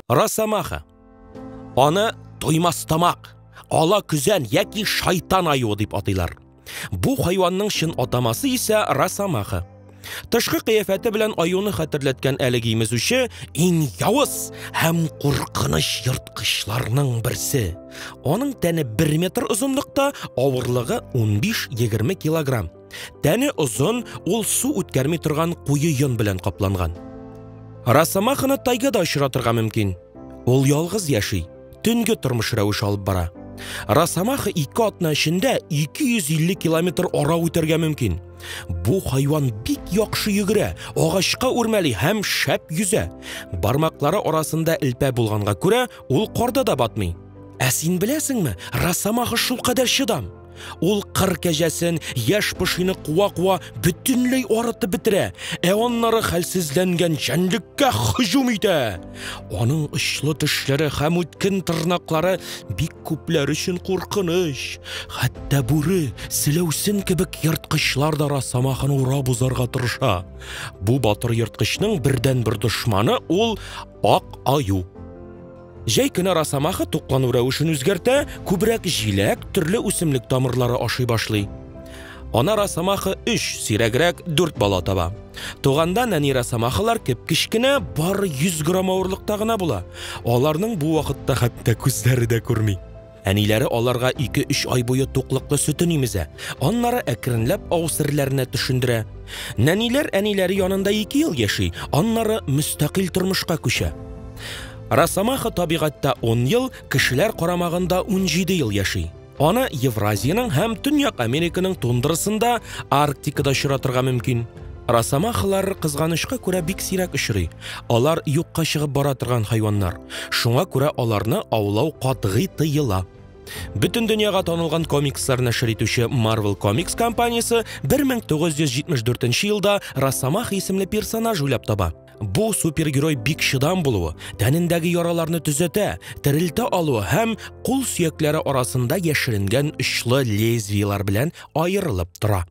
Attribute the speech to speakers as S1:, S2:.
S1: Росомаха. Аны туймастамак, ала күзән яки шайтан аюы дип атыйлар. Бу хайванның чын атамасы исә Росомаха. Тышкы кыяфәте белән аюны хәтерләткән әлеге имезүче иң явыз һәм куркыныч йырткычларның берсе. Аның тәне 1 метр озынлыкта, авырлыгы 15-20 килограмм. Тәне озын, ул су үткәрми торган куе йон белән капланган. Росомаханы тайгада очратырга мөмкин. Ул ялгыз яши, төнге тормыш рәвеш алып бара. Росомаха 2 атна эчендә 250 километр ара үтәргә мөмкин. Бу хайван бик яхшы йөгерә, агачка үрмәли һәм шәп yüзә. Бармаклары арасында элпә булганга күрә, ул карда да батмый. Ә син беләсеңме, Росомаха шулкадәр чыдам. Ул кыр кәҗәсен, яшь пышыны куа-куа бөтенләй арытып бетерә, аннары хәлсезләнгән җәнлеккә һөҗүм итә. Аның очлы тешләре һәм үткен тырнаклары бик күпләр өчен куркыныч. Хәтта бүре, силәүсен кебек йырткычлар да Росомаханы урап узарга тырыша. Бу батыр йырткычның бердән-бер дошманы ул ак аю. Җәй көне Росомаха туклану рәвешен үзгәртә, күбрәк җиләк, төрле үсемлек тамырлары ашый башлый. Ана Росомаха 3, сирәгрәк 4 бала таба. Туганда нәни Росомахалар кечкенә, бары 100 грамм авырлыкта гына була. Аларның бу вакытта хәтта күзләре дә күрми. Әниләре аларга 2-3 ай буе туклыклы сөтен имезә. Аннары әкренләп авсырларына төшендерә. Нәниләр әниләре янында 2 ел яши, аннары мөстәкыйль тормышка күчә. Росомаха табигатьтә 10 ел, кешеләр карамагында 17 ел яши. Аны Евразияның һәм Төньяк Американың тундрасында, Арктикада очратырга мөмкин. Росомахалар кызганычка күрә бик сирәк очрый. Алар юкка чыгып бара торган хайваннар. Шуңа күрә аларны аулау катгый тыела. Бүтән дөньяга танылган комикслар нәшер итүче Marvel Comics компаниясе 1974 елда Росомаха исемле персонаж уйлап таба. Бу супергерой бик чыдам булуы, тәнендәге яраларны төзәтә, терелтә алуы һәм кул сөякләре арасында яшеренгән очлы лезвиелар белән аерылып тора.